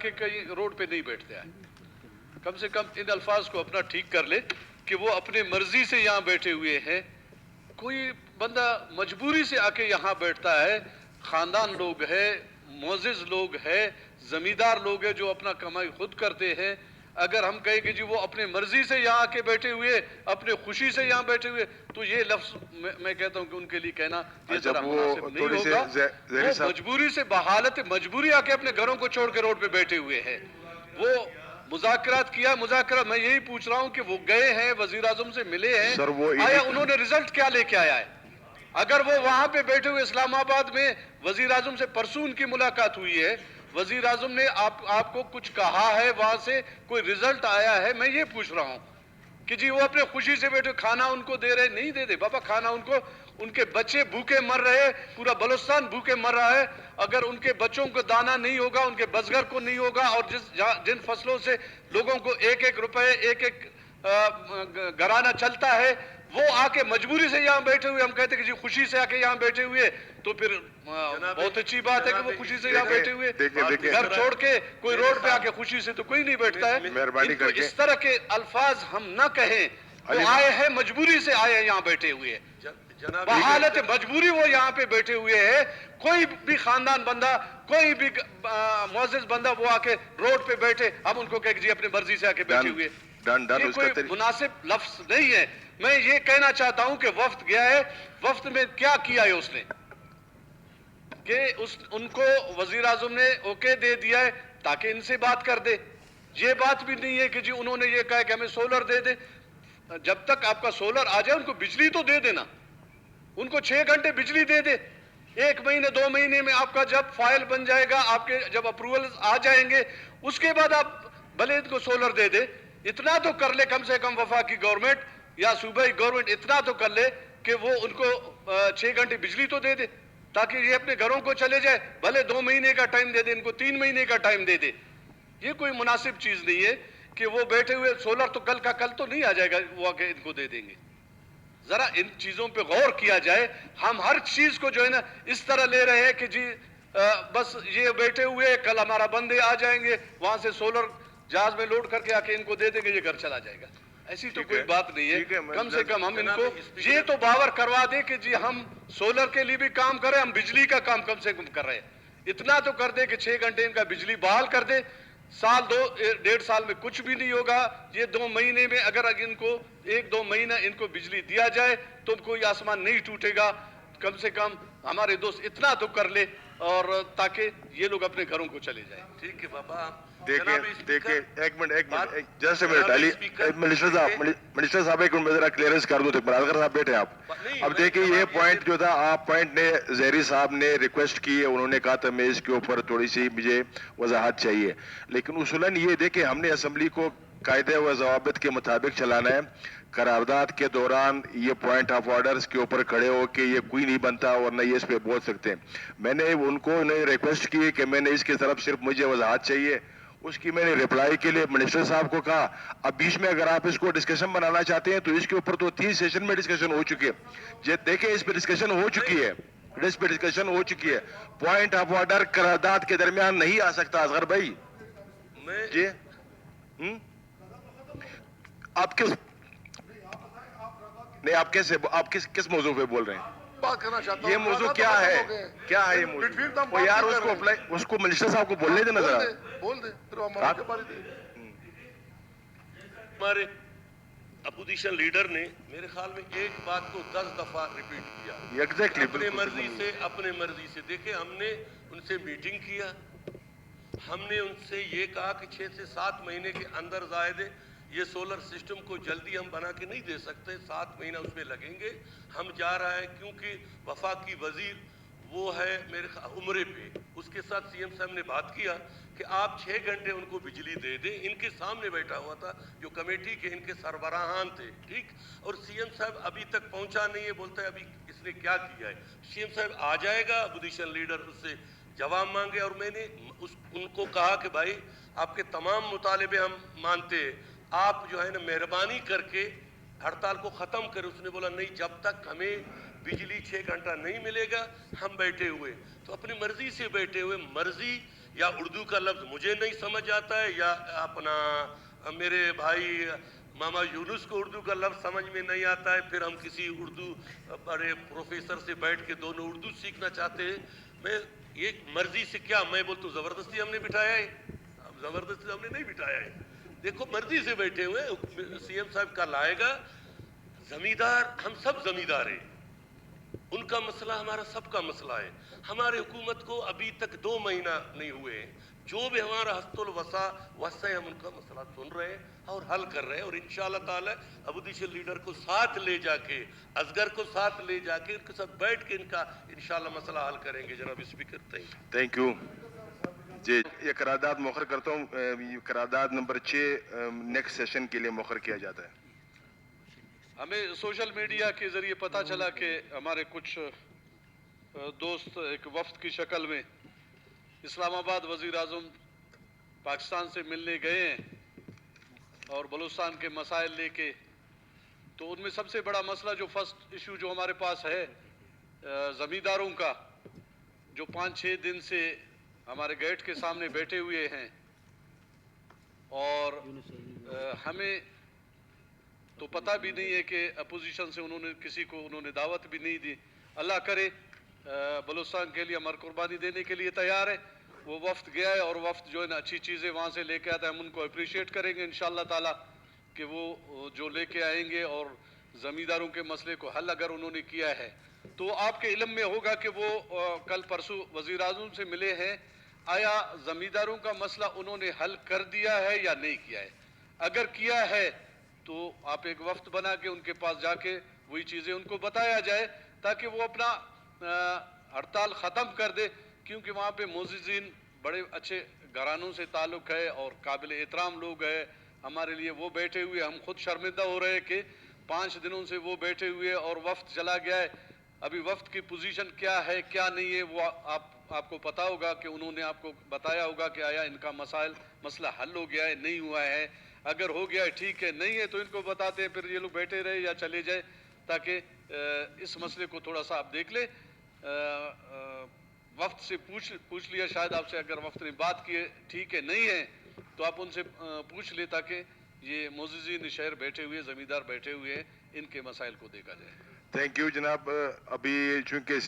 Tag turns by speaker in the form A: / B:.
A: کے کہیں روڈ پہ نہیں بیٹھتے ہیں. کم سے کم ان الفاظ کو اپنا ٹھیک کر لے کہ وہ اپنے مرضی سے یہاں بیٹھے ہوئے ہیں. کوئی بندہ مجبوری سے آ کے یہاں بیٹھتا ہے. خاندان لوگ ہے، معزز لوگ ہے، زمیندار لوگ ہیں جو اپنا کمائی خود کرتے ہیں. اگر ہم کہیں کہ جی وہ اپنے مرضی سے یہاں آ کے بیٹھے ہوئے، اپنے خوشی سے یہاں بیٹھے ہوئے، تو یہ لفظ میں کہتا ہوں کہ ان کے لیے کہنا یہ ذرا مناسب نہیں ہوگا. وہ مجبوری سے بحالت مجبوری آ کے اپنے گھروں کو چھوڑ کے روڈ پہ بیٹھے ہوئے ہیں. وہ مذاکرات کیا، مذاکرات میں یہی پوچھ رہا ہوں کہ وہ گئے ہیں، وزیر اعظم سے ملے ہیں، آیا انہوں نے رزلٹ کیا لے کے آیا ہے؟ اگر وہ وہاں پہ بیٹھے ہوئے اسلام آباد میں وزیر اعظم سے پرسوں ان کی ملاقات ہوئی ہے، وزیر اعظم نے آپ کو کچھ کہا ہے، وہاں سے کوئی رزلٹ آیا ہے؟ میں یہ پوچھ رہا ہوں کہ جی وہ اپنے خوشی سے بیٹھے، کھانا ان کو دے رہے نہیں دے دے بابا کھانا ان کو، ان کے بچے بھوکے مر رہے، پورا بلوچستان بھوکے مر رہا ہے. اگر ان کے بچوں کو دانا نہیں ہوگا، ان کے بزگر کو نہیں ہوگا، اور جن فصلوں سے لوگوں کو ایک ایک روپے ایک ایک گھرانہ چلتا ہے، وہ آ کے مجبوری سے یہاں بیٹھے ہوئے، ہم کہتے ہیں کہ جی خوشی سے آ کے یہاں بیٹھے ہوئے، تو پھر بہت اچھی بات ہے کہ وہ خوشی سے یہاں بیٹھے ہوئے. گھر چھوڑ کے کوئی روڈ پہ آ کے خوشی سے تو کوئی نہیں بیٹھتا ہے. ان کو اس طرح کے الفاظ ہم نہ کہیں. وہ آئے ہیں مجبوری سے، آئے ہیں یہاں بیٹھے ہوئے، بحالت مجبوری وہ یہاں پہ بیٹھے ہوئے ہیں. کوئی بھی خاندان بندہ، کوئی بھی معزز بندہ وہ آ کے روڈ پہ بیٹھے، ہم ان کو کہیں جی اپنے مرضی سے آ کے بیٹھے ہوئے، یہ کوئی مناسب لفظ نہیں ہے. میں یہ کہنا چاہتا ہوں کہ وفد گیا ہے، وفد میں کیا کیا ہے اس نے کہ ان کو وزیر اعظم نے اوکے دے دیا ہے تاکہ ان سے بات کر دے. یہ بات بھی نہیں ہے کہ جی انہوں نے یہ کہا کہ ہمیں سولر دے دے. جب تک آپ کا سولر آ جائے ان کو بجلی تو دے دینا، ان کو 6 گھنٹے بجلی دے دے. 1 مہینے 2 مہینے میں آپ کا جب فائل بن جائے گا، آپ کے جب اپروول آ جائیں گے، اس کے بعد آپ بھلے ان کو سولر دے دے. اتنا تو کر لے کم سے کم وفاقی گورنمنٹ یا صوبائی گورنمنٹ، اتنا تو کر لے کہ وہ ان کو 6 گھنٹے بجلی تو دے دے تاکہ یہ اپنے گھروں کو چلے جائے. بھلے 2 مہینے کا ٹائم دے دے، ان کو 3 مہینے کا ٹائم دے دے. یہ کوئی مناسب چیز نہیں ہے کہ وہ بیٹھے ہوئے سولر تو کل کا کل تو نہیں آ جائے گا، وہ آ کے ان کو دے دیں گے. ذرا ان چیزوں پہ غور کیا جائے. ہم ہر چیز کو جو ہے نا اس طرح لے رہے ہیں کہ جی بس یہ بیٹھے ہوئے، کل ہمارا بندے آ جائیں گے وہاں سے سولر جہاز میں لوڈ کر کے آ کے ان کو دے دیں گے، یہ گھر چلا جائے گا. ایسی تو کوئی بات نہیں ہے. کم سے کم ہم ان کو یہ تو باور کروا دیں کہ جی ہم سولر کے لیے بھی کام کریں، ہم بجلی کا کام کم سے کم کر رہے ہیں. اتنا تو کر دے کہ 6 گھنٹے ان کا بجلی بحال کر دے. سال 1.5 سال میں کچھ بھی نہیں ہوگا. یہ 2 مہینے میں اگر ان کو 1-2 مہینہ ان کو بجلی دیا جائے تو کوئی آسمان نہیں ٹوٹے گا. کم سے کم ہمارے دوست اتنا تو کر لے اور تاکہ یہ لوگ اپنے گھروں کو چلے جائیں.
B: ٹھیک ہے بابا.
C: دیکھیں ایک منٹ جیسے منسٹر صاحب ایک منٹ ذرا کلیئرنس کر دو. برادر صاحب بیٹھے آپ. اب دیکھیں یہ پوائنٹ جو تھا، آپ پوائنٹ نے زہری صاحب نے ریکویسٹ کی ہے، انہوں نے کہا تھا میں اس کے اوپر تھوڑی سی مجھے وضاحت چاہیے. لیکن اصولاً یہ دیکھیں ہم نے اسمبلی کو قاعدے و ضوابط کے مطابق چلانا ہے. قرارداد کے دوران یہ پوائنٹ آف آرڈرز کے اوپر کھڑے ہو کہ یہ کوئی نہیں بنتا ورنہ یہ اس پہ بول سکتے ہیں. میں نے ان کو ریکویسٹ کی کہ میں نے اس کی طرف صرف مجھے وضاحت چاہیے. اس کی میں نے رپلائی کے لیے منسٹر صاحب کو کہا. اب بیچ میں اگر آپ اس کو ڈسکشن بنانا چاہتے ہیں تو اس کے اوپر تو 3 سیشن میں ڈسکشن ہو چکی ہے. دیکھیں اس پہ ڈسکشن ہو چکی ہے، اس پہ ڈسکشن ہو چکی ہے. پوائنٹ آف آرڈر قرارداد کے درمیان نہیں آ سکتا اصغر بھائی. جی آپ کس نہیں آپ کیسے آپ کس موضوع پہ بول رہے ہیں؟
B: بات کرنا چاہتا ہوں.
C: یہ موضوع کیا ہے؟ کیا ہے یہ موضوع؟ وہ یار اس کو منسٹر صاحب کو بولنے دینا ذرا.
B: بول دے پھر ہمارے اپوزیشن لیڈر نے میرے خیال میں ایک بات کو 10 دفعہ ریپیٹ کیا.
C: ایگزیکٹلی
B: اپنے مرضی سے. دیکھیں ہم نے ان سے میٹنگ کیا، ہم نے ان سے یہ کہا کہ 6 سے 7 مہینے کے اندر زائد یہ سولر سسٹم کو جلدی ہم بنا کے نہیں دے سکتے، 7 مہینہ اس میں لگیں گے. ہم جا رہا ہے کیونکہ وفاقی وزیر وہ ہے میرے عمرے پہ، اس کے ساتھ سی ایم صاحب نے بات کیا کہ آپ 6 گھنٹے ان کو بجلی دے دیں. ان کے سامنے بیٹھا ہوا تھا جو کمیٹی کے ان کے سربراہان تھے، ٹھیک. اور سی ایم صاحب ابھی تک پہنچا نہیں ہے، بولتا ہے ابھی اس نے کیا کیا ہے. سی ایم صاحب آ جائے گا، اپوزیشن لیڈر اس سے جواب مانگے. اور میں نے ان کو کہا کہ بھائی آپ کے تمام مطالبے ہم مانتے ہیں، آپ جو ہے نا مہربانی کر کے ہڑتال کو ختم کرے. اس نے بولا نہیں، جب تک ہمیں بجلی 6 گھنٹہ نہیں ملے گا ہم بیٹھے ہوئے. تو اپنی مرضی سے بیٹھے ہوئے. مرضی یا اردو کا لفظ مجھے نہیں سمجھ آتا ہے یا اپنا میرے بھائی ماما یونس کو اردو کا لفظ سمجھ میں نہیں آتا ہے، پھر ہم کسی اردو بڑے پروفیسر سے بیٹھ کے دونوں اردو سیکھنا چاہتے ہیں. میں یہ مرضی سے کیا میں بولتا ہوں زبردستی ہم نے بٹھایا ہے؟ زبردستی ہم نے نہیں بٹھایا ہے. دیکھو مرضی سے بیٹھے ہوئے. سی ایم صاحب کل آئے گا. زمیندار ہم سب زمیندار ہیں، ان کا مسئلہ ہمارا سب کا مسئلہ ہے. ہمارے حکومت کو ابھی تک 2 مہینہ نہیں ہوئے ہیں. جو بھی ہمارا حسط الوسع وسع ہم ان کا مسئلہ سن رہے ہیں اور حل کر رہے ہیں، اور انشاءاللہ تعالی اپوزیشن لیڈر کو ساتھ لے جا کے، اصغر کو ساتھ لے جا کے ان کے ساتھ بیٹھ کے ان کا انشاءاللہ مسئلہ حل کریں گے. جناب اسپیکر
C: تھینک یو. جی یہ قرارداد مؤخر کرتا ہوں. قرارداد نمبر 6 نیکسٹ سیشن کے لیے مؤخر کیا جاتا ہے.
A: ہمیں سوشل میڈیا کے ذریعے پتہ چلا کہ ہمارے کچھ دوست ایک وفد کی شکل میں اسلام آباد وزیر اعظم پاکستان سے ملنے گئے ہیں اور بلوچستان کے مسائل لے کے. تو ان میں سب سے بڑا مسئلہ جو فرسٹ ایشو جو ہمارے پاس ہے زمینداروں کا، جو 5-6 دن سے ہمارے گیٹ کے سامنے بیٹھے ہوئے ہیں، اور ہمیں تو پتہ بھی نہیں ہے کہ اپوزیشن سے کسی کو انہوں نے دعوت بھی نہیں دی. اللہ کرے بلوچستان کے لیے ہماری قربانی دینے کے لیے تیار ہے. وہ وفد گیا ہے اور وفد جو ہے نا اچھی چیزیں وہاں سے لے کے آتا ہے. ہم ان کو اپریشیٹ کریں گے انشاءاللہ تعالی کہ وہ جو لے کے آئیں گے، اور زمینداروں کے مسئلے کو حل اگر انہوں نے کیا ہے تو آپ کے علم میں ہوگا کہ وہ کل پرسوں وزیر اعظم سے ملے ہیں. آیا زمینداروں کا مسئلہ انہوں نے حل کر دیا ہے یا نہیں کیا ہے؟ اگر کیا ہے تو آپ ایک وفد بنا کے ان کے پاس جا کے وہی چیزیں ان کو بتایا جائے تاکہ وہ اپنا ہڑتال ختم کر دے. کیونکہ وہاں پہ معززین بڑے اچھے گھرانوں سے تعلق ہے اور قابل احترام لوگ ہیں. ہمارے لیے وہ بیٹھے ہوئے، ہم خود شرمندہ ہو رہے کہ 5 دنوں سے وہ بیٹھے ہوئے اور وفد چلا گیا ہے. ابھی وفد کی پوزیشن کیا ہے کیا نہیں ہے وہ آپ کو پتا ہوگا کہ انہوں نے آپ کو بتایا ہوگا کہ آیا ان کا مسئلہ حل ہو گیا ہے نہیں ہوا ہے. اگر ہو گیا ہے ٹھیک ہے، نہیں ہے تو ان کو بتاتے ہیں، پھر یہ لوگ بیٹھے رہے یا چلے جائے تاکہ اس مسئلے کو تھوڑا سا آپ دیکھ لیں. وفد سے پوچھ لیا شاید آپ سے، اگر وفد نے بات کی ہے ٹھیک ہے، نہیں ہے تو آپ ان سے پوچھ لیں تاکہ یہ معززین شہر بیٹھے ہوئے، زمیندار بیٹھے ہوئے ہیں، ان کے مسائل کو دیکھا جائے.
C: تھینک یو جناب. ابھی چونکہ